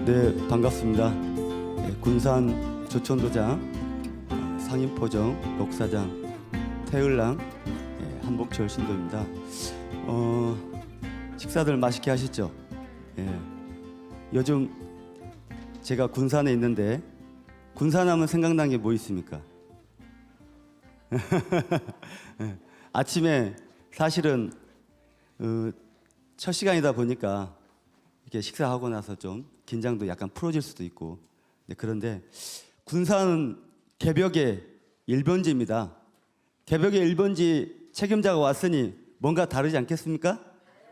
네, 반갑습니다. 네, 군산 조천도장, 상인포정, 녹사장, 태을랑, 한복철 신도입니다. 식사들 맛있게 하셨죠? 요즘 제가 군산에 있는데 군산하면 생각난 게 뭐 있습니까? 아침에 사실은 첫 시간이다 보니까 이렇게 식사하고 나서 좀 긴장도 약간 풀어질 수도 있고, 그런데 군산은 개벽의 1번지입니다. 개벽의 1번지 책임자가 왔으니 뭔가 다르지 않겠습니까?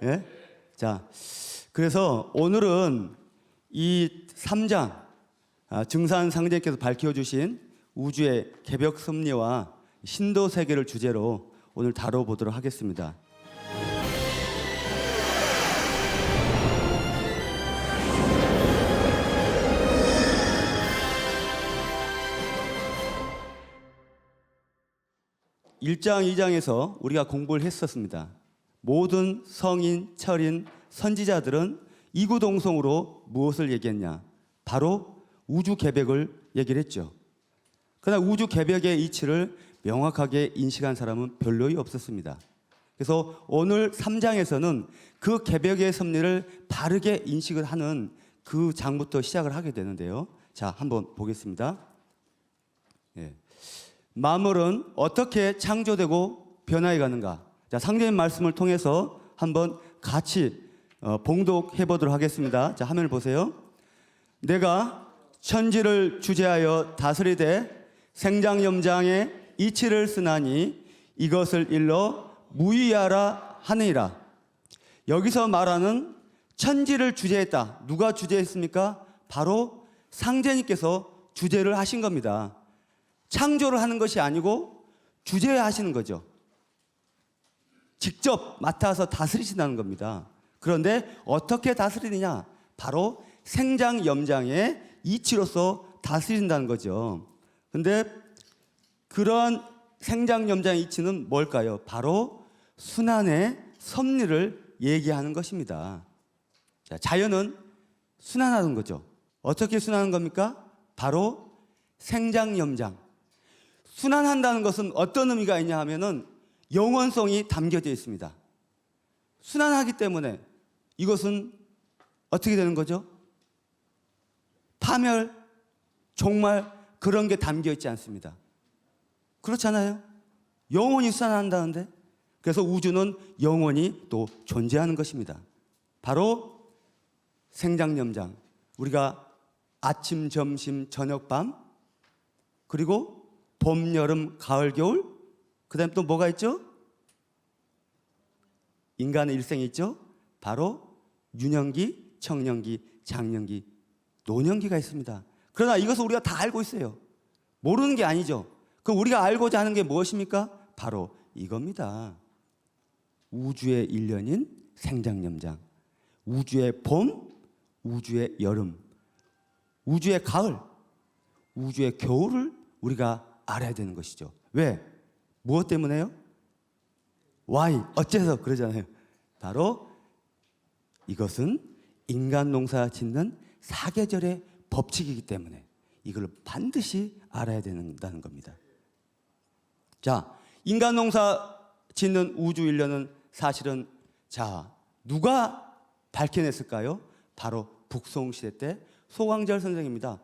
예? 자, 그래서 오늘은 이 3장, 증산 상제께서 밝혀주신 우주의 개벽 섭리와 신도 세계를 주제로 오늘 다뤄보도록 하겠습니다. 일 1장, 2장에서 우리가 공부를 했었습니다. 모든 성인, 철인, 선지자들은 이구동성으로 무엇을 얘기했냐? 바로 우주 개벽을 얘기를 했죠. 그러나 우주 개벽의 이치를 명확하게 인식한 사람은 별로 없었습니다. 그래서 오늘 3장에서는 그 개벽의 섭리를 바르게 인식을 하는 그 장부터 시작을 하게 되는데요. 자, 한번 보겠습니다. 만물은 어떻게 창조되고 변화해 가는가? 자, 상제님 말씀을 통해서 한번 같이 봉독해 보도록 하겠습니다. 자, 화면을 보세요. 내가 천지를 주재하여 다스리되 생장염장의 이치를 쓰나니 이것을 일러 무의하라 하느니라. 여기서 말하는 천지를 주재했다. 누가 주재했습니까? 바로 상제님께서 주재를 하신 겁니다. 창조를 하는 것이 아니고 주재하시는 거죠. 직접 맡아서 다스리신다는 겁니다. 그런데 어떻게 다스리느냐? 바로 생장염장의 이치로서 다스린다는 거죠. 그런데 그런 생장염장의 이치는 뭘까요? 바로 순환의 섭리를 얘기하는 것입니다. 자, 자연은 순환하는 거죠. 어떻게 순환하는 겁니까? 바로 생장염장. 순환한다는 것은 어떤 의미가 있냐 하면은 영원성이 담겨져 있습니다. 순환하기 때문에 이것은 어떻게 되는 거죠? 파멸, 종말, 그런 게 담겨 있지 않습니다. 그렇잖아요? 영원히 순환한다는데. 그래서 우주는 영원히 또 존재하는 것입니다. 바로 생장염장. 우리가 아침, 점심, 저녁, 밤, 그리고 봄, 여름, 가을, 겨울, 그 다음에 또 뭐가 있죠? 인간의 일생이 있죠? 바로 유년기, 청년기, 장년기, 노년기가 있습니다. 그러나 이것을 우리가 다 알고 있어요. 모르는 게 아니죠. 그럼 우리가 알고자 하는 게 무엇입니까? 바로 이겁니다. 우주의 일년인 생장염장, 우주의 봄, 우주의 여름, 우주의 가을, 우주의 겨울을 우리가 알아야 되는 것이죠. 왜? 무엇 때문에요? Why? 어째서 그러잖아요. 바로 이것은 인간 농사 짓는 사계절의 법칙이기 때문에 이걸 반드시 알아야 된다는 겁니다. 자, 인간 농사 짓는 우주 일련은 사실은 누가 밝혀냈을까요? 바로 북송시대 때 소광절 선생입니다.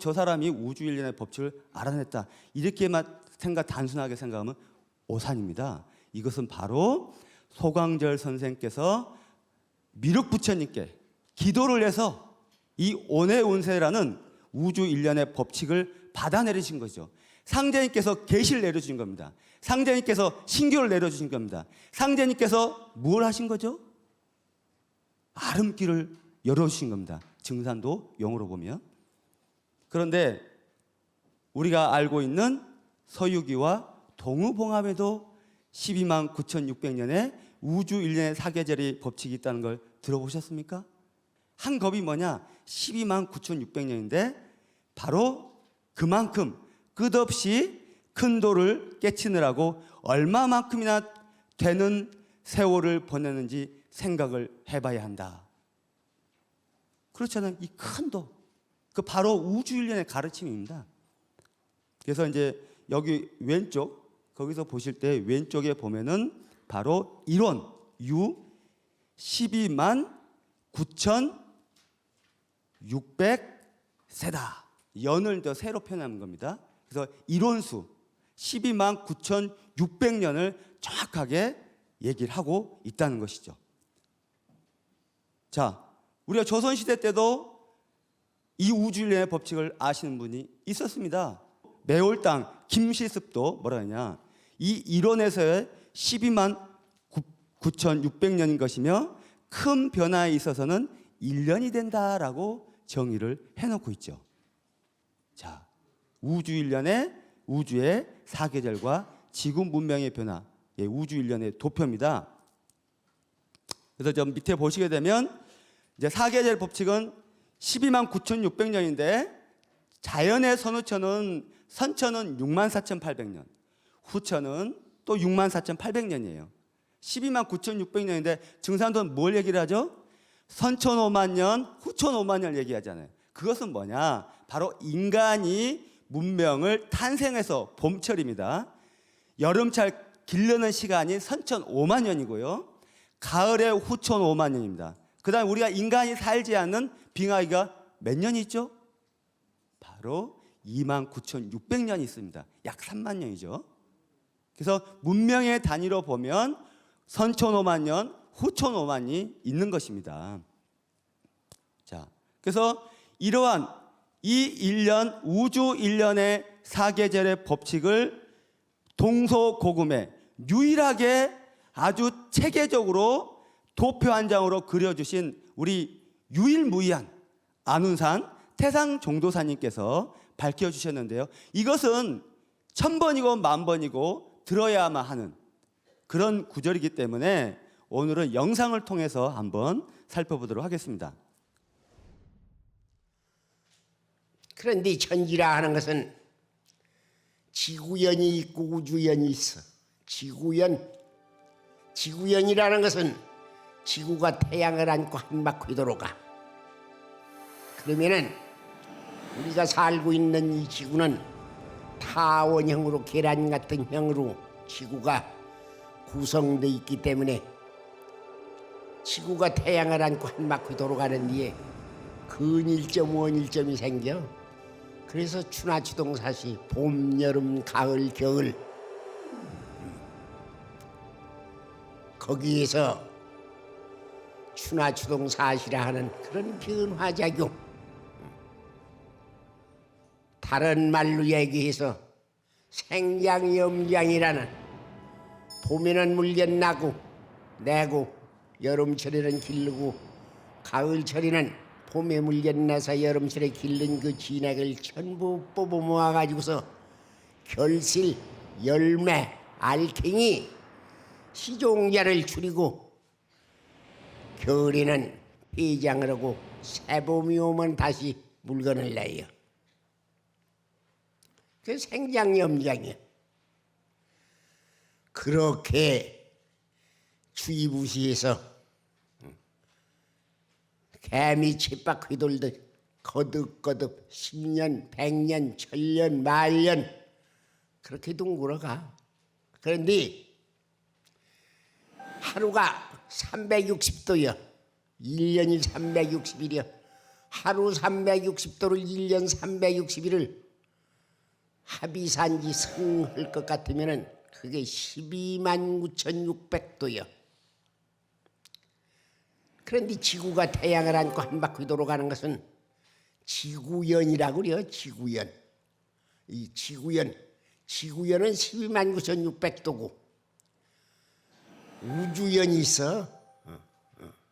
저 사람이 우주 일련의 법칙을 알아냈다. 이렇게만 단순하게 생각하면 오산입니다. 이것은 바로 소광절 선생께서 미륵부처님께 기도를 해서 이 온해운세라는 우주 일련의 법칙을 받아내리신 거죠. 상제님께서 계시를 내려주신 겁니다. 상제님께서 신교를 내려주신 겁니다. 상제님께서 뭘 하신 거죠? 아름길을 열어주신 겁니다. 증산도 용어로 보면. 그런데 우리가 알고 있는 서유기와 동우봉합에도 12만 9,600년의 우주 일련의 사계절의 법칙이 있다는 걸 들어보셨습니까? 한 겁이 뭐냐? 12만 9,600년인데 바로 그만큼 끝없이 큰 돌을 깨치느라고 얼마만큼이나 되는 세월을 보내는지 생각을 해봐야 한다. 그렇잖아요. 이 큰 도. 그 바로 우주일련의 가르침입니다. 그래서 이제 여기 왼쪽 거기서 보실 때 왼쪽에 보면은 바로 이론 유 12만 9,600세다. 연을 더 새로 표현한 겁니다. 그래서 이론수 12만 9,600년을 정확하게 얘기를 하고 있다는 것이죠. 자, 우리가 조선시대 때도 이 우주일련의 법칙을 아시는 분이 있었습니다. 매월당 김시습도 뭐라 하냐, 이 이론에서의 12만 9,600년인 것이며 큰 변화에 있어서는 1년이 된다라고 정의를 해놓고 있죠. 자, 우주일련의 우주의 사계절과 지구 문명의 변화, 예, 우주일련의 도표입니다. 그래서 저 밑에 보시게 되면 이제 사계절 법칙은 12만 9,600년인데 자연의 선후천은 선천은 64,800년, 후천은 또 64,800년이에요. 12만 9,600년인데 증산도는 뭘 얘기를 하죠? 선천 5만 년, 후천 5만 년을 얘기하잖아요. 그것은 뭐냐? 바로 인간이 문명을 탄생해서 봄철입니다. 여름철 기르는 시간이 선천 5만 년이고요. 가을에 후천 5만 년입니다. 그 다음에 우리가 인간이 살지 않는 빙하기가 몇 년이 있죠? 바로 29,600년이 있습니다. 약 3만 년이죠. 그래서 문명의 단위로 보면 선천 5만 년, 후천 5만이 있는 것입니다. 자, 그래서 이러한 이 일년 우주 일년의 사계절의 법칙을 동서고금에 유일하게 아주 체계적으로 도표 한 장으로 그려주신 우리 유일무이한 안운산 태상종도사님께서 밝혀주셨는데요. 이것은 1000번이고 10,000번이고 들어야만 하는 그런 구절이기 때문에 오늘은 영상을 통해서 한번 살펴보도록 하겠습니다. 그런데 천지라 하는 것은 지구연이 있고 우주연이 있어. 지구연이라는 것은 지구가 태양을 안고 한 바퀴 돌아가. 그러면은 우리가 살고 있는 이 지구는 타원형으로 계란 같은 형으로 지구가 구성되어 있기 때문에 지구가 태양을 안고 한 바퀴 돌아가는 뒤에 근일점, 원일점이 생겨. 그래서 추나추동사시 봄, 여름, 가을, 겨울 거기에서 추나추동사시라 하는 그런 변화작용, 다른 말로 얘기해서 생장염장이라는 봄에는 물견 나고 내고 여름철에는 기르고 가을철에는 봄에 물견 나서 여름철에 기른 그 진액을 전부 뽑아 모아가지고서 결실, 열매, 알갱이, 시종자를 줄이고 겨울에는 폐장을 하고 새봄이 오면 다시 물건을 내요. 그 생장염장이야. 그렇게 주이부시에서 개미 쳇바퀴 돌듯 거듭거듭 10년, 100년, 1000년, 만년 그렇게 둥글어가. 그런데 하루가 360도여. 1년이 360일이여. 하루 360도를 1년 360일을 합의산지 성할 것 같으면은 그게 129,600도여. 그런데 지구가 태양을 안고 한 바퀴 돌아가는 것은 지구연이라고 그래요. 지구연. 이 지구연은 129,600도고 우주연이 있어.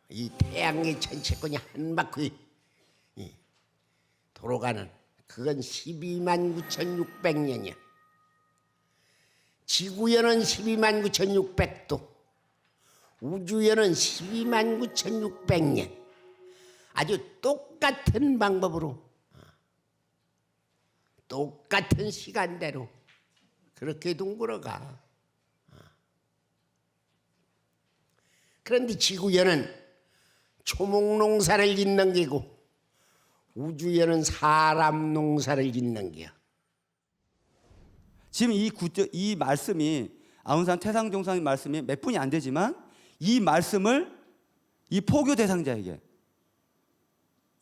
이 태양의 전체권이 한 바퀴 돌아가는 그건 129,600년이야. 지구연은 129,600도, 우주연은 129,600년. 아주 똑같은 방법으로 똑같은 시간대로 그렇게 둥글어가. 그런데 지구연은 초목농사를 짓는 게고 우주에는 사람 농사를 짓는 겨. 지금 이 말씀이 아웅산 태상종사님 말씀이 몇 분이 안 되지만 이 말씀을 이 포교 대상자에게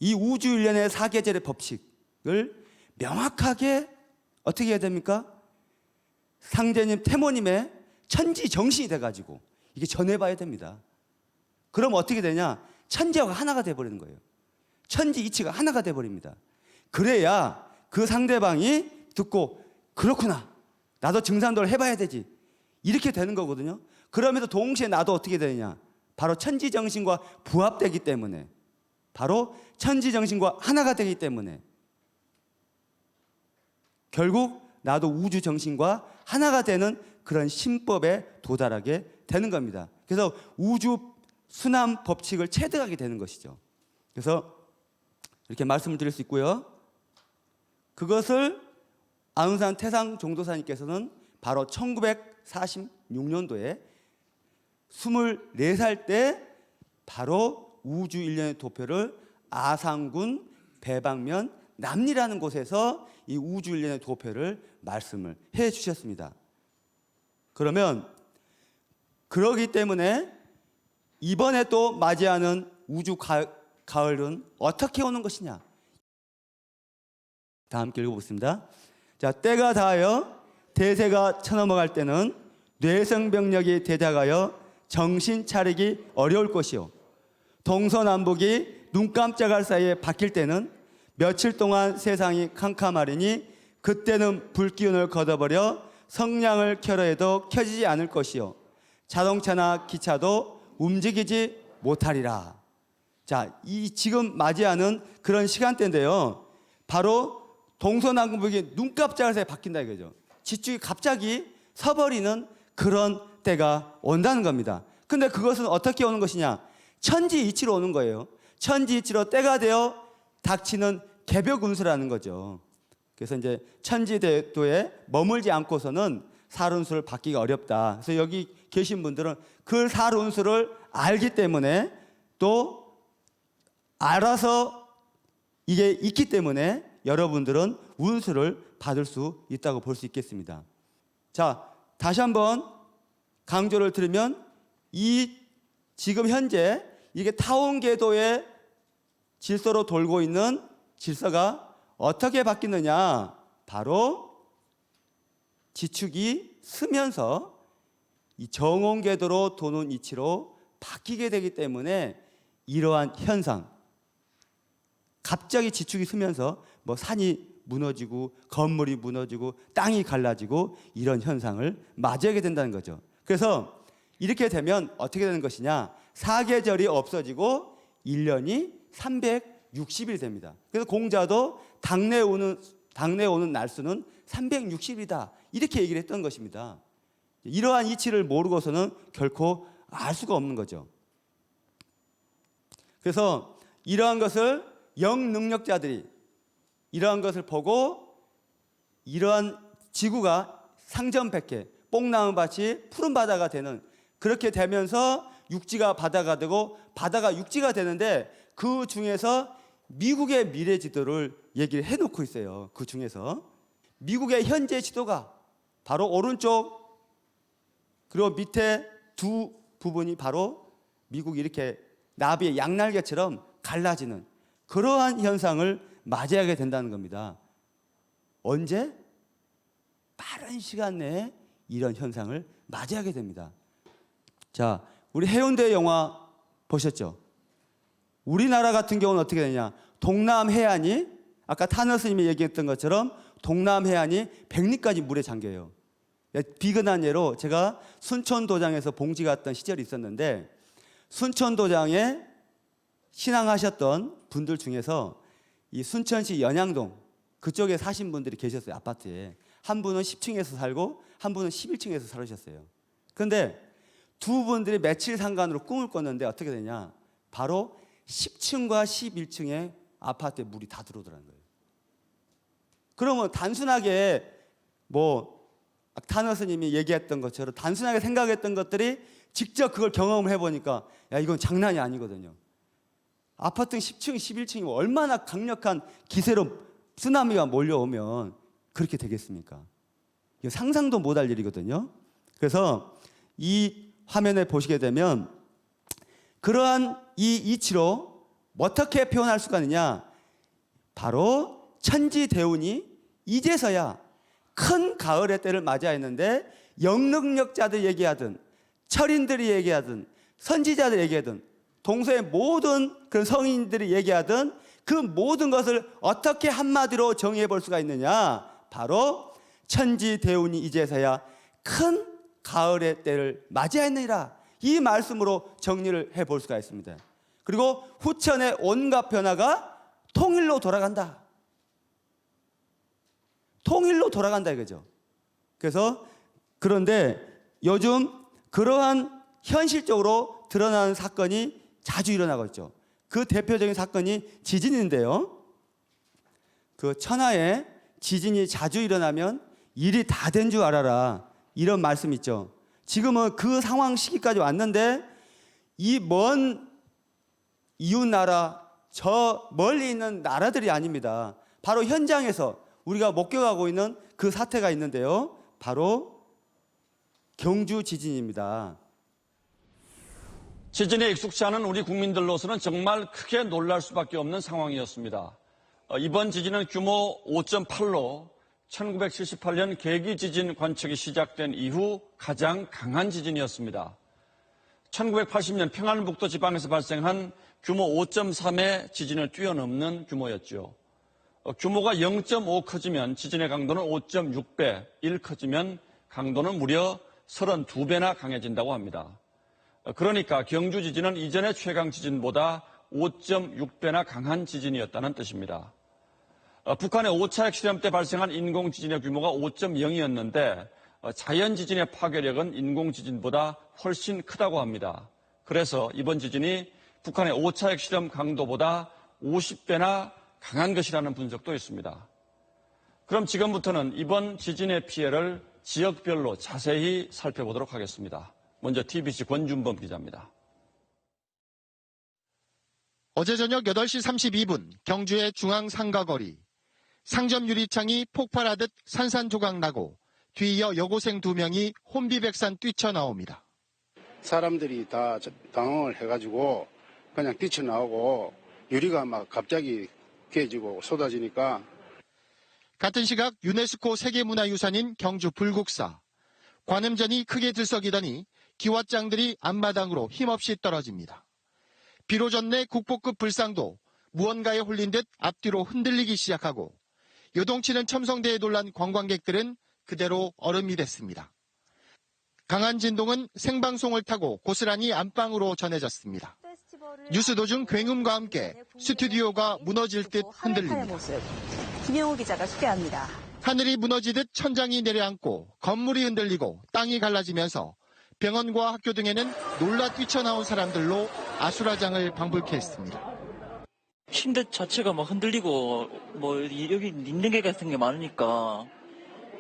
이 우주 일련의 사계절의 법칙을 명확하게 어떻게 해야 됩니까? 상제님, 태모님의 천지 정신이 돼가지고 이게 전해봐야 됩니다. 그럼 어떻게 되냐? 천지하고 하나가 돼버리는 거예요. 천지 이치가 하나가 돼버립니다. 그래야 그 상대방이 듣고 그렇구나, 나도 증산도를 해봐야 되지, 이렇게 되는 거거든요. 그러면서 동시에 나도 어떻게 되느냐? 바로 천지 정신과 부합되기 때문에, 바로 천지 정신과 하나가 되기 때문에 결국 나도 우주 정신과 하나가 되는 그런 신법에 도달하게 되는 겁니다. 그래서 우주 순환 법칙을 체득하게 되는 것이죠. 그래서 이렇게 말씀을 드릴 수 있고요. 그것을 아웅산 태상 종도사님께서는 바로 1946년도에 24살 때 바로 우주 일련의 도표를 아산군 배방면 남리라는 곳에서 이 우주 일련의 도표를 말씀을 해 주셨습니다. 그러면 그러기 때문에 이번에 또 맞이하는 우주 가을은 어떻게 오는 것이냐? 다 함께 읽어보겠습니다. 자, 때가 닿아여 대세가 쳐넘어갈 때는 뇌성병력이 대작하여 정신 차리기 어려울 것이요, 동서남북이 눈 깜짝할 사이에 바뀔 때는 며칠 동안 세상이 캄캄하리니 그때는 불기운을 걷어버려 성냥을 켜려 해도 켜지지 않을 것이요, 자동차나 기차도 움직이지 못하리라. 자, 이 지금 맞이하는 그런 시간대인데요. 바로 동서남북이 눈 깜짝할 사이에 바뀐다 이거죠. 지축이 갑자기 서버리는 그런 때가 온다는 겁니다. 근데 그것은 어떻게 오는 것이냐? 천지이치로 오는 거예요. 천지이치로 때가 되어 닥치는 개벽운수라는 거죠. 그래서 이제 천지대도에 머물지 않고서는 살운수를 받기가 어렵다. 그래서 여기 계신 분들은 그 살운수를 알기 때문에 또 알아서 이게 있기 때문에 여러분들은 운수를 받을 수 있다고 볼 수 있겠습니다. 자, 다시 한번 강조를 드리면 이 지금 현재 이게 타원궤도의 질서로 돌고 있는 질서가 어떻게 바뀌느냐? 바로 지축이 쓰면서 이 정원궤도로 도는 이치로 바뀌게 되기 때문에 이러한 현상, 갑자기 지축이 쓰면서 뭐 산이 무너지고 건물이 무너지고 땅이 갈라지고 이런 현상을 맞이하게 된다는 거죠. 그래서 이렇게 되면 어떻게 되는 것이냐? 사계절이 없어지고 1년이 360일 됩니다. 그래서 공자도 당내 오는 날수는 360이다 이렇게 얘기를 했던 것입니다. 이러한 이치를 모르고서는 결코 알 수가 없는 거죠. 그래서 이러한 것을 영능력자들이 이러한 것을 보고 이러한 지구가 상전백해 뽕나무밭이 푸른 바다가 되는, 그렇게 되면서 육지가 바다가 되고 바다가 육지가 되는데 그 중에서 미국의 미래 지도를 얘기를 해놓고 있어요. 그 중에서 미국의 현재 지도가 바로 오른쪽 그리고 밑에 두 부분이 바로 미국이 이렇게 나비의 양날개처럼 갈라지는 그러한 현상을 맞이하게 된다는 겁니다. 언제? 빠른 시간 내에 이런 현상을 맞이하게 됩니다. 자, 우리 해운대 영화 보셨죠? 우리나라 같은 경우는 어떻게 되냐? 동남 해안이 아까 타너 스님이 얘기했던 것처럼 동남 해안이 100리까지 물에 잠겨요. 비근한 예로 제가 순천도장에서 봉지 갔던 시절이 있었는데 순천도장에 신앙하셨던 분들 중에서 이 순천시 연양동 그쪽에 사신 분들이 계셨어요. 아파트에. 한 분은 10층에서 살고 한 분은 11층에서 살으셨어요. 그런데 두 분들이 며칠 상간으로 꿈을 꿨는데 어떻게 되냐? 바로 10층과 11층에 아파트에 물이 다 들어오더라는 거예요. 그러면 단순하게 뭐 타너 스님이 얘기했던 것처럼 단순하게 생각했던 것들이 직접 그걸 경험을 해보니까 야, 이건 장난이 아니거든요. 아파트 10층, 11층이 얼마나 강력한 기세로 쓰나미가 몰려오면 그렇게 되겠습니까? 이거 상상도 못할 일이거든요. 그래서 이 화면에 보시게 되면 그러한 이 이치로 어떻게 표현할 수가 있느냐? 바로 천지대운이 이제서야 큰 가을의 때를 맞이했는데 영능력자들 얘기하든 철인들이 얘기하든 선지자들이 얘기하든 동서의 모든 그런 성인들이 얘기하든 그 모든 것을 어떻게 한마디로 정의해 볼 수가 있느냐? 바로 천지대운이 이제서야 큰 가을의 때를 맞이했느니라. 이 말씀으로 정리를 해 볼 수가 있습니다. 그리고 후천의 온갖 변화가 통일로 돌아간다. 통일로 돌아간다 이거죠. 그래서 그런데 요즘 그러한 현실적으로 드러나는 사건이 자주 일어나고 있죠. 그 대표적인 사건이 지진인데요. 그 천하에 지진이 자주 일어나면 일이 다 된 줄 알아라. 이런 말씀 있죠. 지금은 그 상황 시기까지 왔는데 이 먼 이웃 나라, 저 멀리 있는 나라들이 아닙니다. 바로 현장에서 우리가 목격하고 있는 그 사태가 있는데요. 바로 경주 지진입니다. 지진에 익숙치 않은 우리 국민들로서는 정말 크게 놀랄 수밖에 없는 상황이었습니다. 이번 지진은 규모 5.8로 1978년 계기 지진 관측이 시작된 이후 가장 강한 지진이었습니다. 1980년 평안북도 지방에서 발생한 규모 5.3의 지진을 뛰어넘는 규모였죠. 규모가 0.5 커지면 지진의 강도는 5.6배, 1 커지면 강도는 무려 32배나 강해진다고 합니다. 그러니까 경주 지진은 이전의 최강 지진보다 5.6배나 강한 지진이었다는 뜻입니다. 북한의 5차 핵실험 때 발생한 인공지진의 규모가 5.0이었는데 자연지진의 파괴력은 인공지진보다 훨씬 크다고 합니다. 그래서 이번 지진이 북한의 5차 핵실험 강도보다 50배나 강한 것이라는 분석도 있습니다. 그럼 지금부터는 이번 지진의 피해를 지역별로 자세히 살펴보도록 하겠습니다. 먼저 TBC 권준범 기자입니다. 어제 저녁 8시 32분 경주의 중앙 상가거리. 상점 유리창이 폭발하듯 산산조각 나고 뒤이어 여고생 2명이 혼비백산 뛰쳐나옵니다. 사람들이 다 당황을 해가지고 그냥 뛰쳐나오고 유리가 막 갑자기 깨지고 쏟아지니까. 같은 시각 유네스코 세계문화유산인 경주 불국사. 관음전이 크게 들썩이더니 기왓장들이 앞마당으로 힘없이 떨어집니다. 비로전 내 국보급 불상도 무언가에 홀린 듯 앞뒤로 흔들리기 시작하고 요동치는 첨성대에 놀란 관광객들은 그대로 얼음이 됐습니다. 강한 진동은 생방송을 타고 고스란히 안방으로 전해졌습니다. 뉴스 도중 굉음과 함께 스튜디오가 무너질 듯 흔들립니다. 김영우 기자가 소개합니다. 하늘이 무너지듯 천장이 내려앉고 건물이 흔들리고 땅이 갈라지면서 병원과 학교 등에는 놀라 뛰쳐나온 사람들로 아수라장을 방불케 했습니다. 침대 자체가 막 흔들리고 여기 닌댕개 같은 게 많으니까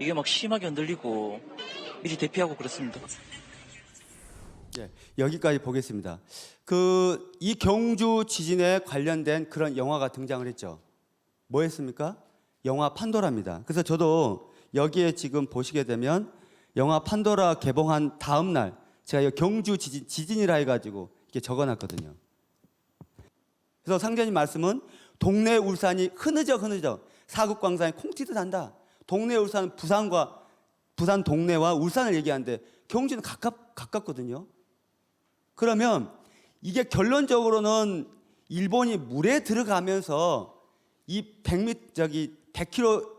이게 막 심하게 흔들리고 미리 대피하고 그렇습니다. 예, 여기까지 보겠습니다. 이 경주 지진에 관련된 그런 영화가 등장을 했죠. 뭐였습니까? 영화 판도라입니다. 그래서 저도 여기에 지금 보시게 되면 영화 판도라 개봉한 다음 날 제가 경주 지진이라 해가지고 이렇게 적어놨거든요. 그래서 상자님 말씀은 동네 울산이 흐느적 사국광산이 콩튀듯 한다. 동네 울산은 부산 동네와 울산을 얘기하는데 경주는 가깝거든요. 그러면 이게 결론적으로는 일본이 물에 들어가면서 이 100km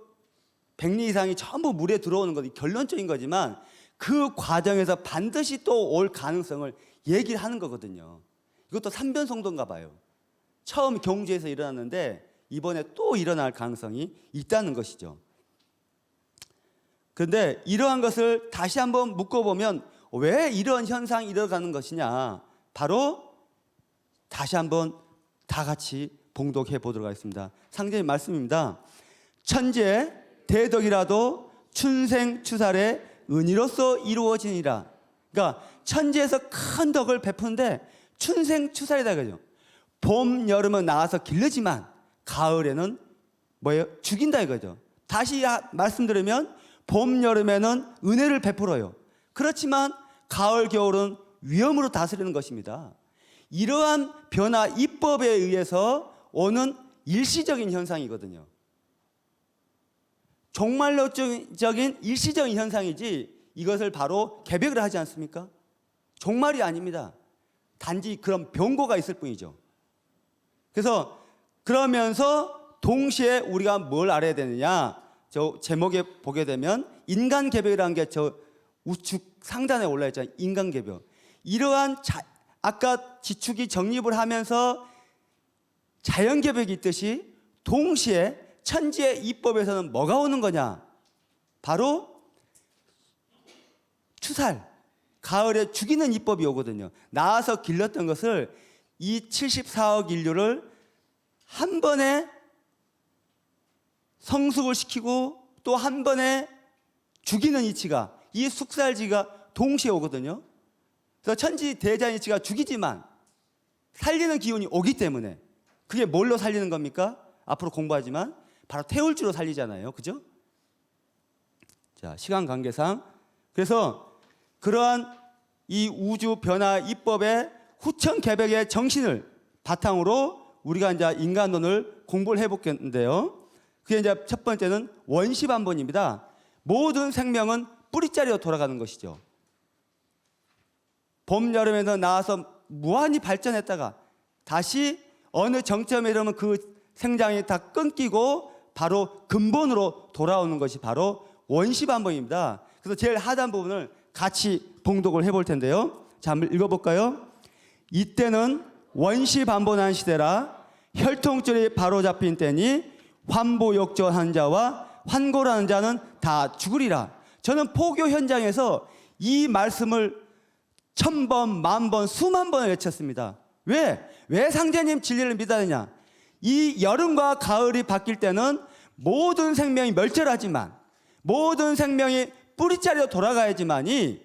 이상이 전부 물에 들어오는 것이 결론적인 거지만 그 과정에서 반드시 또 올 가능성을 얘기를 하는 거거든요. 이것도 삼변성도인가 봐요. 처음 경주에서 일어났는데 이번에 또 일어날 가능성이 있다는 것이죠. 그런데 이러한 것을 다시 한번 묶어보면 왜 이런 현상이 일어나는 것이냐, 바로 다시 한번 다 같이 봉독해 보도록 하겠습니다. 상제의 말씀입니다. 천재 대덕이라도 춘생추살의 은이로서 이루어지니라. 그러니까 천지에서 큰 덕을 베푸는데 춘생추살이다 그죠. 봄, 여름은 나와서 기르지만 가을에는 뭐예요? 죽인다 이거죠. 다시 말씀드리면 봄, 여름에는 은혜를 베풀어요. 그렇지만 가을, 겨울은 위험으로 다스리는 것입니다. 이러한 변화 입법에 의해서 오는 일시적인 현상이거든요. 종말론적인 일시적인 현상이지 이것을 바로 개벽을 하지 않습니까? 종말이 아닙니다. 단지 그런 변고가 있을 뿐이죠. 그래서 그러면서 동시에 우리가 뭘 알아야 되느냐? 저 제목에 보게 되면 인간 개벽이라는 게 저 우측 상단에 올라 있잖아요. 인간 개벽. 이러한 아까 지축이 정립을 하면서 자연 개벽이 있듯이 동시에 천지의 입법에서는 뭐가 오는 거냐? 바로 추살, 가을에 죽이는 입법이 오거든요. 나와서 길렀던 것을 이 74억 인류를 한 번에 성숙을 시키고 또 한 번에 죽이는 이치가, 이 숙살지가 동시에 오거든요. 그래서 천지 대자연 이치가 죽이지만 살리는 기운이 오기 때문에, 그게 뭘로 살리는 겁니까? 앞으로 공부하지만 바로 태울주로 살리잖아요. 그죠? 자, 시간 관계상. 그래서 그러한 이 우주 변화 입법의 후천 개벽의 정신을 바탕으로 우리가 이제 인간론을 공부를 해보겠는데요. 그게 이제 첫 번째는 원시반본입니다. 모든 생명은 뿌리자리로 돌아가는 것이죠. 봄, 여름에는 나와서 무한히 발전했다가 다시 어느 정점에 이르면 그 생장이 다 끊기고 바로 근본으로 돌아오는 것이 바로 원시반본입니다. 그래서 제일 하단 부분을 같이 봉독을 해볼 텐데요. 자, 한번 읽어볼까요? 이때는 원시반본한 시대라 혈통줄이 바로잡힌 때니 환보역전한 자와 환고라는 자는 다 죽으리라. 저는 포교 현장에서 이 말씀을 1000번, 10,000번, 수만 번을 외쳤습니다. 왜 상제님 진리를 믿어야 되냐? 이 여름과 가을이 바뀔 때는 모든 생명이 멸절하지만, 모든 생명이 뿌리자리로 돌아가야지만이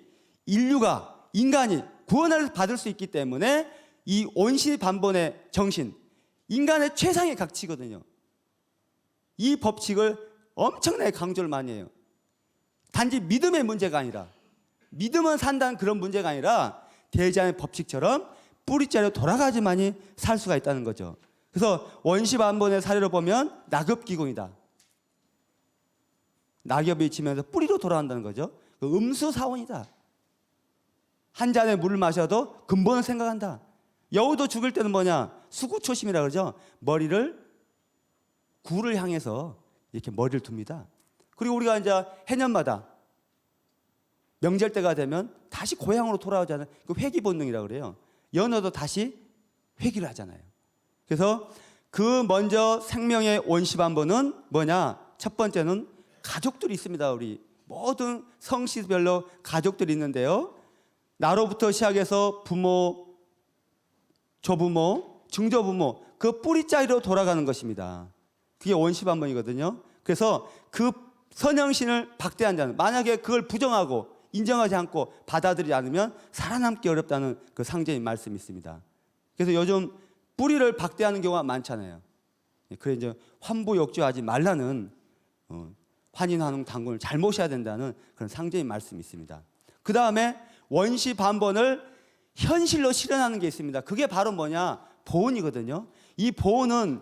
인류가, 인간이 구원을 받을 수 있기 때문에 이 원시반본의 정신, 인간의 최상의 가치거든요. 이 법칙을 엄청나게 강조를 많이 해요. 단지 믿음의 문제가 아니라, 믿음은 산다는 그런 문제가 아니라 대자연의 법칙처럼 뿌리자리로 돌아가지만이 살 수가 있다는 거죠. 그래서 원시반본의 사례로 보면 낙엽기공이다. 낙엽이 지면서 뿌리로 돌아간다는 거죠. 음수사원이다. 한 잔의 물을 마셔도 근본을 생각한다. 여우도 죽을 때는 뭐냐? 수구초심이라 그러죠. 머리를 구를 향해서 이렇게 머리를 둡니다. 그리고 우리가 이제 해년마다 명절 때가 되면 다시 고향으로 돌아오잖아요. 그 회귀 본능이라고 그래요. 연어도 다시 회귀를 하잖아요. 그래서 그 먼저 생명의 원시반본은 뭐냐? 첫 번째는 가족들이 있습니다. 우리 모든 성씨별로 가족들이 있는데요. 나로부터 시작해서 부모, 조부모, 중조부모, 그 뿌리자리로 돌아가는 것입니다. 그게 원시반본이거든요. 그래서 그 선형신을 박대한 자는, 만약에 그걸 부정하고 인정하지 않고 받아들이지 않으면 살아남기 어렵다는 그 상제인 말씀이 있습니다. 그래서 요즘 뿌리를 박대하는 경우가 많잖아요. 그래 이제 환보역주하지 말라는 환인환웅 당군을 잘 모셔야 된다는 그런 상제인 말씀이 있습니다. 그 다음에 원시반본을 현실로 실현하는 게 있습니다. 그게 바로 뭐냐? 보온이거든요. 이 보온은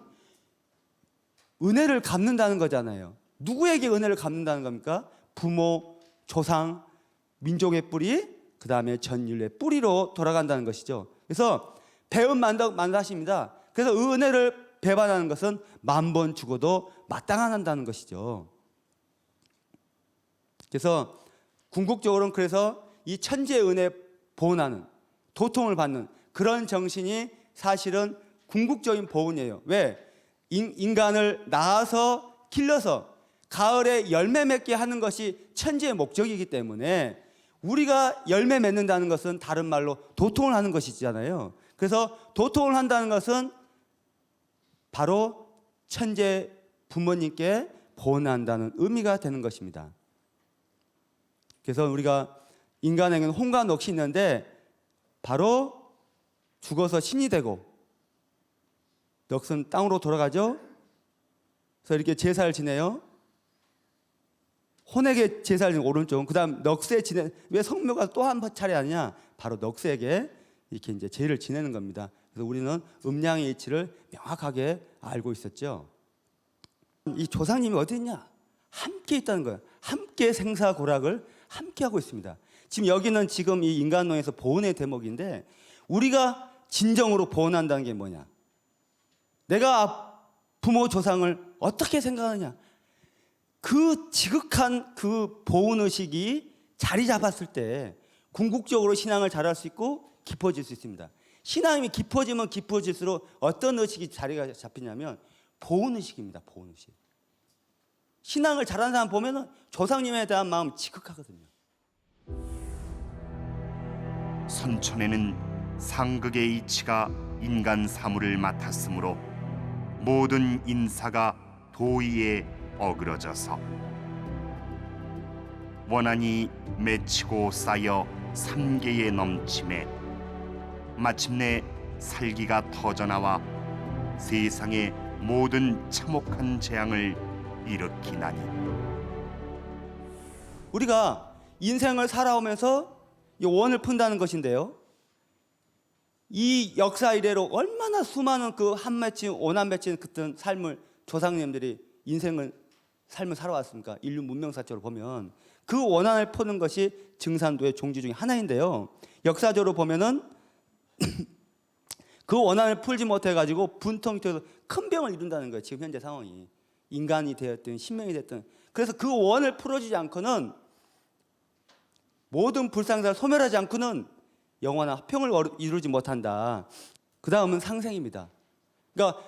은혜를 갚는다는 거잖아요. 누구에게 은혜를 갚는다는 겁니까? 부모, 조상, 민족의 뿌리, 그 다음에 전 인류의 뿌리로 돌아간다는 것이죠. 그래서 배은 만다십니다. 그래서 은혜를 배반하는 것은 10,000번 죽어도 마땅한다는 것이죠. 그래서 궁극적으로는 그래서 이 천지의 은혜 보온하는, 도통을 받는 그런 정신이 사실은 궁극적인 보온이에요. 왜? 인간을 낳아서 길러서 가을에 열매 맺게 하는 것이 천지의 목적이기 때문에 우리가 열매 맺는다는 것은 다른 말로 도통을 하는 것이잖아요. 그래서 도통을 한다는 것은 바로 천재 부모님께 보온한다는 의미가 되는 것입니다. 그래서 우리가 인간에게는 혼과 넋이 있는데 바로 죽어서 신이 되고 넋은 땅으로 돌아가죠. 그래서 이렇게 제사를 지내요. 혼에게 제사를 지내고 오른쪽, 그다음 넋에 지내. 왜 성묘가 또 한 차례 하느냐? 바로 넋에게 이렇게 이제 제를 지내는 겁니다. 그래서 우리는 음양의 이치를 명확하게 알고 있었죠. 이 조상님이 어디 있냐? 함께 있다는 거예요. 함께 생사고락을 함께 하고 있습니다. 지금 여기는 지금 이 인간론에서 보온의 대목인데, 우리가 진정으로 보온한다는 게 뭐냐? 내가 부모 조상을 어떻게 생각하느냐? 그 지극한 그 보온 의식이 자리 잡았을 때 궁극적으로 신앙을 잘할 수 있고 깊어질 수 있습니다. 신앙이 깊어지면 깊어질수록 어떤 의식이 자리가 잡히냐면 보온 의식입니다. 보온 의식. 신앙을 잘하는 사람 보면은 조상님에 대한 마음 지극하거든요. 선천에는 상극의 이치가 인간 사물을 맡았으므로 모든 인사가 도의에 어그러져서 원한이 맺히고 쌓여 삼계에 넘침에 마침내 살기가 터져나와 세상의 모든 참혹한 재앙을 일으키나니. 우리가 인생을 살아오면서 이 원을 푼다는 것인데요, 이 역사 이래로 얼마나 수많은 그 한 맺힌 원한 맺힌 그런 삶을 조상님들이 삶을 살아왔습니까? 인류 문명사적으로 보면 그 원한을 푸는 것이 증산도의 종지 중에 하나인데요, 역사적으로 보면은 그 원한을 풀지 못해가지고 분통이 터져서 큰 병을 이룬다는 거예요. 지금 현재 상황이 인간이 되었든 신명이 됐든. 그래서 그 원을 풀어주지 않고는, 모든 불상사를 소멸하지 않고는 영원한 화평을 이루지 못한다. 그 다음은 상생입니다. 그러니까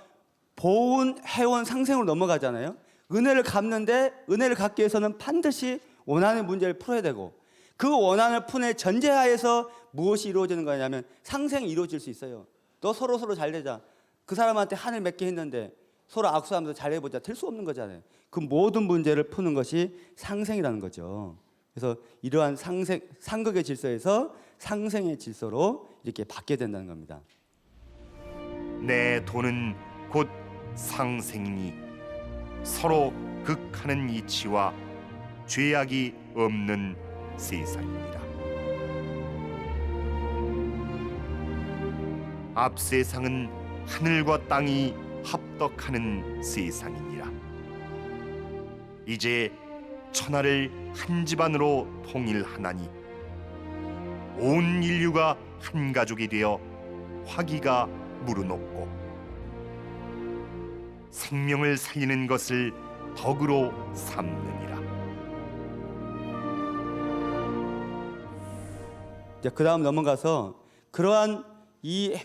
보온, 해온, 상생으로 넘어가잖아요. 은혜를 갚는데, 은혜를 갚기 위해서는 반드시 원한의 문제를 풀어야 되고, 그 원한을 푸는 전제하에서 무엇이 이루어지는 거냐면 상생이 이루어질 수 있어요. 너 서로 잘 되자. 그 사람한테 한을 맺게 했는데 서로 악수하면서 잘해보자. 될 수 없는 거잖아요. 그 모든 문제를 푸는 것이 상생이라는 거죠. 그래서 이러한 상극의 질서에서 상생의 질서로 이렇게 바뀌게 된다는 겁니다. 내 도는 곧 상생이니 서로 극하는 이치와 죄악이 없는 세상입니다. 앞 세상은 하늘과 땅이 합덕하는 세상이니라. 이제 천하를 한 집안으로 통일하나니 온 인류가 한 가족이 되어 화기가 무르녹고 생명을 살리는 것을 덕으로 삼느니라. 그 다음 넘어가서 그러한 이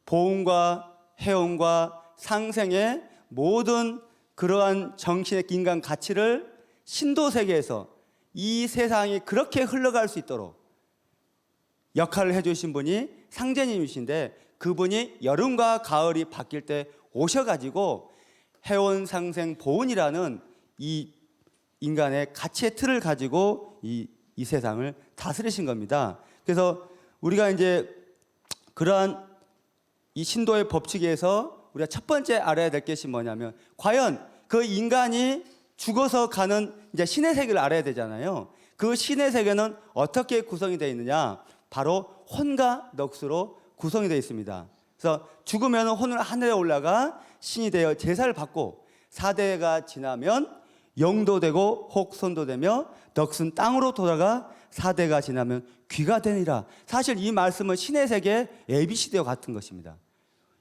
보온과 해온과 상생의 모든 그러한 정신의 인간 가치를 신도 세계에서 이 세상이 그렇게 흘러갈 수 있도록 역할을 해주신 분이 상제님이신데, 그분이 여름과 가을이 바뀔 때 오셔가지고 해온, 상생, 보온이라는 이 인간의 가치의 틀을 가지고 이 세상을 다스리신 겁니다. 그래서 우리가 이제 그러한 이 신도의 법칙에서 우리가 첫 번째 알아야 될 것이 뭐냐면, 과연 그 인간이 죽어서 가는 이제 신의 세계를 알아야 되잖아요. 그 신의 세계는 어떻게 구성이 되어 있느냐? 바로 혼과 넋으로 구성이 되어 있습니다. 그래서 죽으면 혼은 하늘에 올라가 신이 되어 제사를 받고, 4대가 지나면 영도 되고 혹 손도 되며 넋은 땅으로 돌아가 4대가 지나면 귀가 되니라. 사실 이 말씀은 신의 세계 ABCD와 같은 것입니다.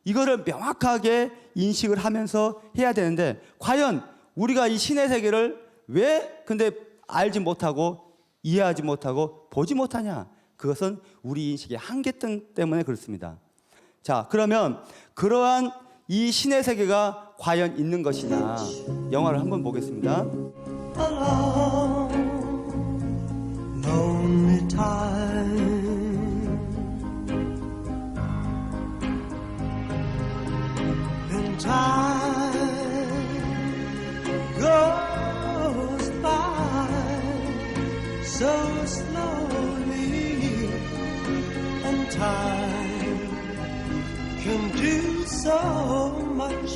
이거를 명확하게 인식을 하면서 해야 되는데, 과연 우리가 이 신의 세계를 왜 근데 알지 못하고 이해하지 못하고 보지 못하냐? 그것은 우리 인식의 한계 때문에 그렇습니다. 자, 그러면 그러한 이 신의 세계가 과연 있는 것이냐? 영화를 한번 보겠습니다. Lonely time and time goes by so slowly, and time can do so much.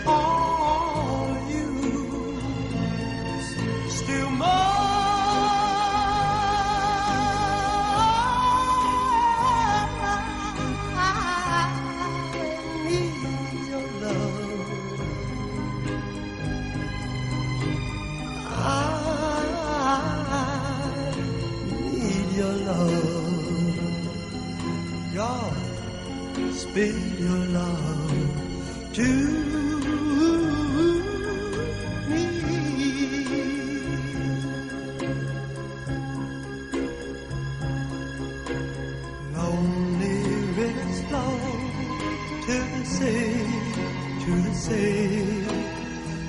Are you still mine? Need your love. I need your love. God, spill your love to me. Lonely rivers flow to the sea, to the sea,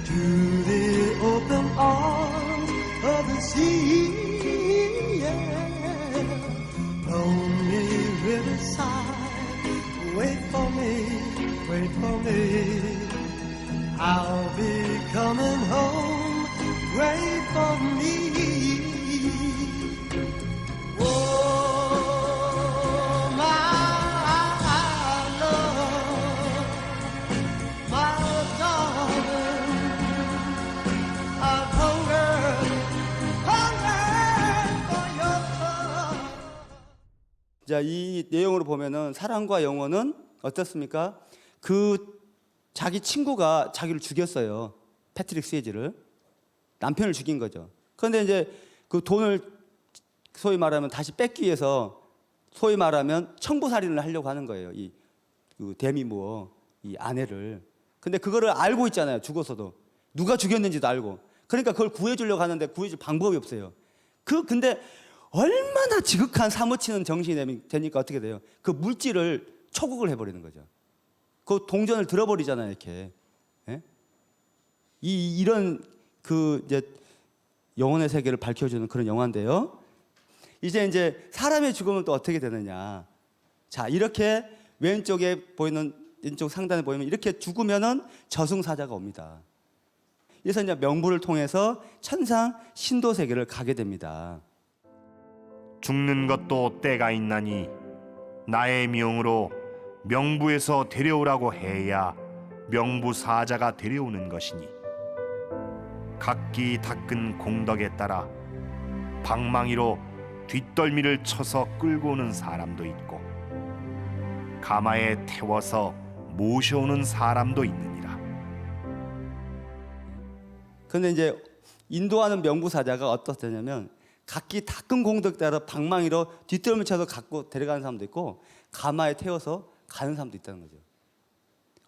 to the open arms of the sea. Yeah. Lonely riverside, wait for me, wait for me. I'll be coming home, wait for me. Oh, my love, my darling, I've hungered for your love. 자, 이 내용으로 보면은 사랑과 영혼은 어떻습니까? 그 자기 친구가 자기를 죽였어요. 패트릭 스웨이지를. 남편을 죽인 거죠. 그런데 이제 그 돈을 소위 말하면 다시 뺏기 위해서 소위 말하면 청부살인을 하려고 하는 거예요. 그 데미 무어 이 아내를. 근데 그거를 알고 있잖아요. 죽어서도. 누가 죽였는지도 알고. 그러니까 그걸 구해주려고 하는데 구해줄 방법이 없어요. 근데 얼마나 지극한 사무치는 정신이 되니까 어떻게 돼요? 그 물질을 초국을 해버리는 거죠. 그 동전을 들어버리잖아요, 이렇게. 예? 이런 그 이제 영혼의 세계를 밝혀주는 그런 영화인데요. 이제 사람의 죽음은 또 어떻게 되느냐? 자, 이렇게 왼쪽 상단에 보이면 이렇게 죽으면은 저승사자가 옵니다. 그래서 이제 명부를 통해서 천상 신도 세계를 가게 됩니다. 죽는 것도 때가 있나니 나의 명으로 명부에서 데려오라고 해야 명부 사자가 데려오는 것이니 각기 닦은 공덕에 따라 방망이로 뒷덜미를 쳐서 끌고 오는 사람도 있고 가마에 태워서 모셔오는 사람도 있느니라. 그런데 이제 인도하는 명부 사자가 어떻냐면 각기 닦은 공덕에 따라 방망이로 뒷덜미 쳐서 갖고 데려가는 사람도 있고 가마에 태워서 가는 사람도 있다는 거죠.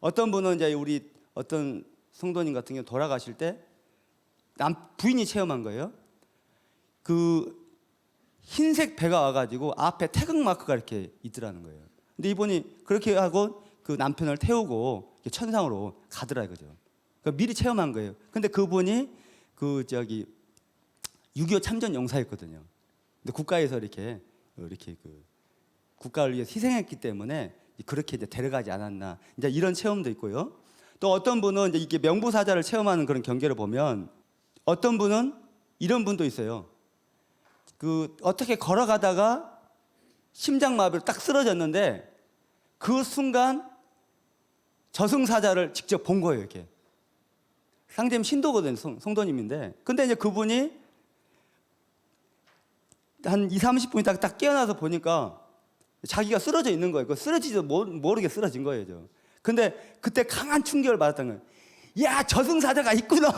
어떤 분은 이제 우리 어떤 성도님 같은 경우 돌아가실 때 부인이 체험한 거예요. 그 흰색 배가 와가지고 앞에 태극 마크가 이렇게 있더라는 거예요. 근데 이분이 그렇게 하고 그 남편을 태우고 천상으로 가더라 이거죠. 그러니까 미리 체험한 거예요. 근데 그분이 6.25 참전 용사였거든요. 근데 국가에서 이렇게 그 국가를 위해서 희생했기 때문에 그렇게 이제 데려가지 않았나. 이제 이런 체험도 있고요. 또 어떤 분은 이제 이게 명부사자를 체험하는 그런 경계를 보면 어떤 분은 이런 분도 있어요. 그 어떻게 걸어가다가 심장마비로 딱 쓰러졌는데 그 순간 저승사자를 직접 본 거예요, 이렇게. 상대님 신도거든요, 성도님인데. 근데 이제 그분이 한 2-30분 있다가 딱 깨어나서 보니까 자기가 쓰러져 있는 거예요. 그 쓰러지지도 모르게 쓰러진 거예요. 근데 그때 강한 충격을 받았던 거예요. 야, 저승사자가 있구나.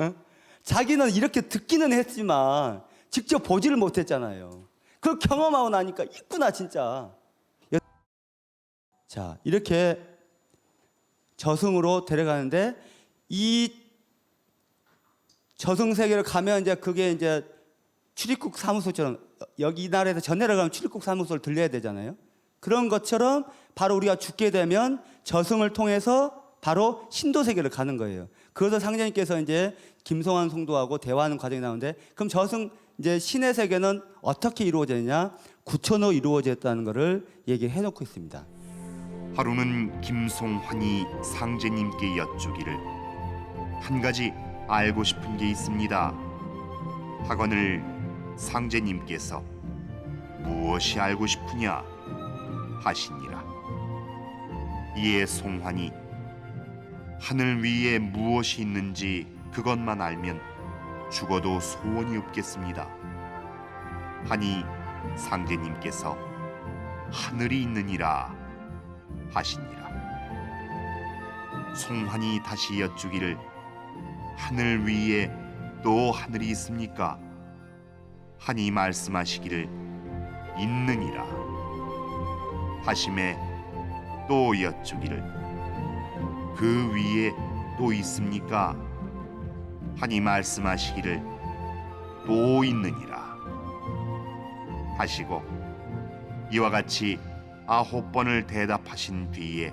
어? 자기는 이렇게 듣기는 했지만 직접 보지를 못했잖아요. 그걸 경험하고 나니까 있구나, 진짜. 자, 이렇게 저승으로 데려가는데 이 저승 세계를 가면 이제 그게 이제 출입국 사무소처럼 여기 이 나라에서 전 나라 가면 출입국 사무소를 들려야 되잖아요. 그런 것처럼 바로 우리가 죽게 되면 저승을 통해서 바로 신도 세계를 가는 거예요. 그래서 상제님께서 이제 김성환 성도하고 대화하는 과정이 나오는데 그럼 저승 이제 신의 세계는 어떻게 이루어졌느냐? 구천으로 이루어졌다는 것을 얘기해 놓고 있습니다. 하루는 김송환이 상제님께 여쭈기를 한 가지 알고 싶은 게 있습니다 하거늘 상제님께서 무엇이 알고 싶으냐 하시니라. 이에 송환이 하늘 위에 무엇이 있는지 그것만 알면 죽어도 소원이 없겠습니다 하니 상제님께서 하늘이 있느니라 하시니라. 송환이 다시 여쭈기를 하늘 위에 또 하늘이 있습니까? 하니 말씀하시기를 있느니라 하심에 또 여쭈기를 그 위에 또 있습니까? 하니 말씀하시기를 또 있느니라 하시고 이와 같이 9번을 대답하신 뒤에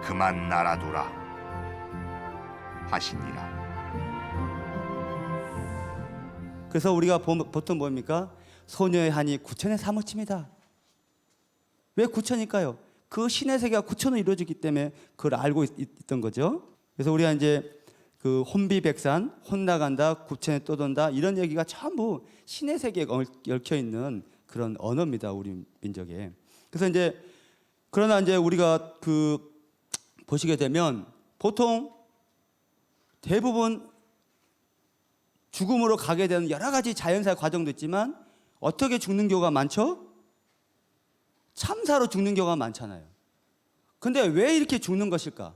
그만 놔라두라 하시니라. 그래서 우리가 보통 뭡니까? 소녀의 한이 구천에 사무칩니다. 왜 구천일까요? 그 신의 세계가 구천으로 이루어지기 때문에 그걸 알고 있던 거죠. 그래서 우리가 이제 그 혼비백산, 혼나간다, 구천에 떠돈다 이런 얘기가 전부 신의 세계에 얽혀 있는 그런 언어입니다, 우리 민족에. 그래서 이제 그러나 이제 우리가 그 보시게 되면 보통 대부분 죽음으로 가게 되는 여러 가지 자연사의 과정도 있지만 어떻게 죽는 경우가 많죠? 참사로 죽는 경우가 많잖아요. 근데 왜 이렇게 죽는 것일까?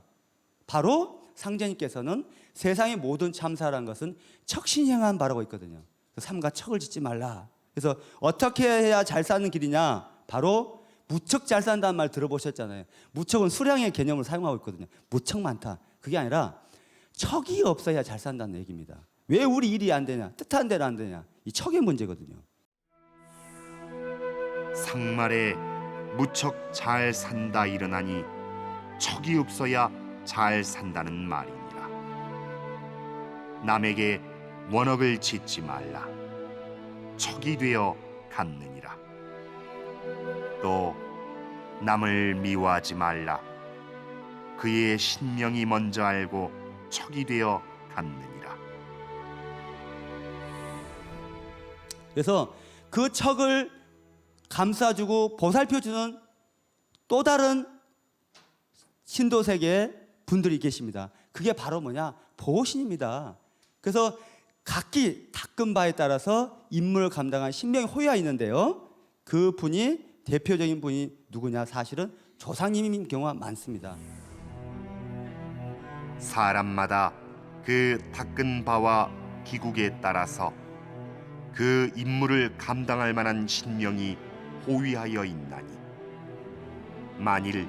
바로 상제님께서는 세상의 모든 참사라는 것은 척신행한 바라고 있거든요. 삼가 척을 짓지 말라. 그래서 어떻게 해야 잘 사는 길이냐? 바로 무척 잘 산다는 말 들어보셨잖아요. 무척은 수량의 개념을 사용하고 있거든요. 무척 많다. 그게 아니라 척이 없어야 잘 산다는 얘기입니다. 왜 우리 일이 안 되냐? 뜻한 대로 안 되냐? 이 척의 문제거든요. 상말에 무척 잘 산다 일어나니 척이 없어야 잘 산다는 말이니라. 남에게 원억을 짓지 말라. 척이 되어 갚느니라. 또 남을 미워하지 말라. 그의 신명이 먼저 알고 척이 되어 갚느니라. 그래서 그 척을 감싸주고 보살펴주는 또 다른 신도세계의 분들이 계십니다. 그게 바로 뭐냐? 보호신입니다. 그래서 각기 닦은 바에 따라서 임무를 감당한 신명이 호유가 있는데요. 그 분이 대표적인 분이 누구냐? 사실은 조상님인 경우가 많습니다. 사람마다 그 닦은 바와 기국에 따라서 그 임무를 감당할 만한 신명이 호위하여 있나니 만일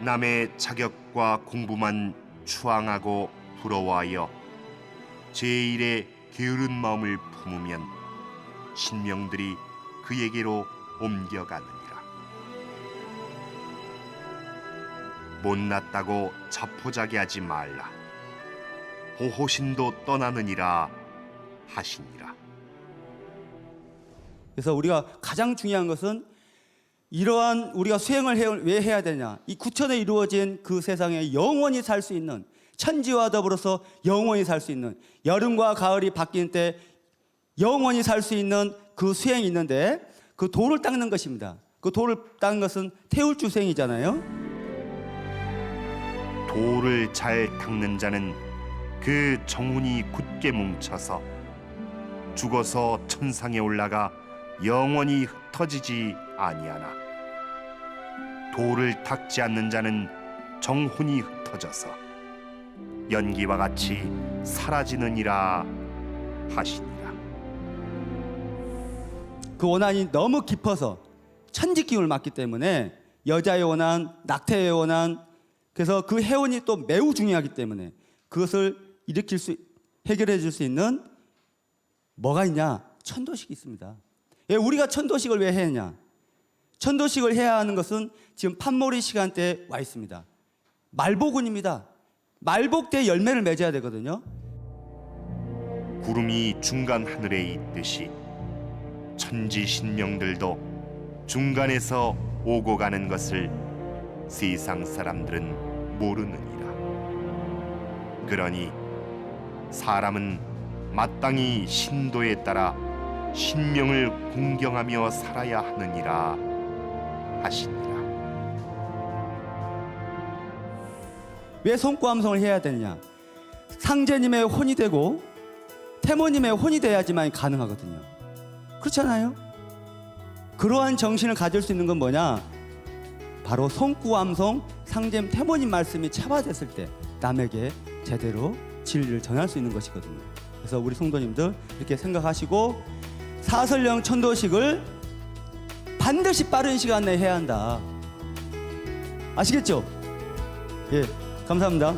남의 자격과 공부만 추앙하고 부러워하여 제 일에 게으른 마음을 품으면 신명들이 그에게로 옮겨가느니라. 못났다고 자포자기하지 말라. 보호신도 떠나느니라 하시니라. 그래서 우리가 가장 중요한 것은 이러한 우리가 수행을 왜 해야 되냐? 이 구천에 이루어진 그 세상에 영원히 살 수 있는, 천지와 더불어서 영원히 살 수 있는, 여름과 가을이 바뀌는 때 영원히 살 수 있는 그 수행이 있는데 그 돌을 닦는 것입니다. 그 돌을 닦는 것은 태울주 수행이잖아요. 돌을 잘 닦는 자는 그 정훈이 굳게 뭉쳐서 죽어서 천상에 올라가 영원히 흩어지지 아니하나 돌을 닦지 않는 자는 정훈이 흩어져서 연기와 같이 사라지느니라 하시니라. 그 원한이 너무 깊어서 천지기운을 맞기 때문에 여자의 원한, 낙태의 원한, 그래서 그 해원이 또 매우 중요하기 때문에 그것을 해결해 줄 수 있는 뭐가 있냐? 천도식이 있습니다. 우리가 천도식을 왜 해야 하냐? 천도식을 해야 하는 것은 지금 판모리 시간대에 와 있습니다. 말복운입니다. 말복 때 열매를 맺어야 되거든요. 구름이 중간 하늘에 있듯이 천지 신명들도 중간에서 오고 가는 것을 세상 사람들은 모르느니라. 그러니 사람은 마땅히 신도에 따라 신명을 공경하며 살아야 하느니라 하시니라. 왜 성구암성을 해야 되느냐? 상제님의 혼이 되고 태모님의 혼이 돼야지만 가능하거든요. 그렇잖아요? 그러한 정신을 가질 수 있는 건 뭐냐? 바로 성구암성 상제님 태모님 말씀이 체화됐을 때 남에게 제대로 진리를 전할 수 있는 것이거든요. 그래서 우리 성도님들 이렇게 생각하시고 사설령 천도식을 반드시 빠른 시간 내에 해야 한다. 아시겠죠? 예, 감사합니다.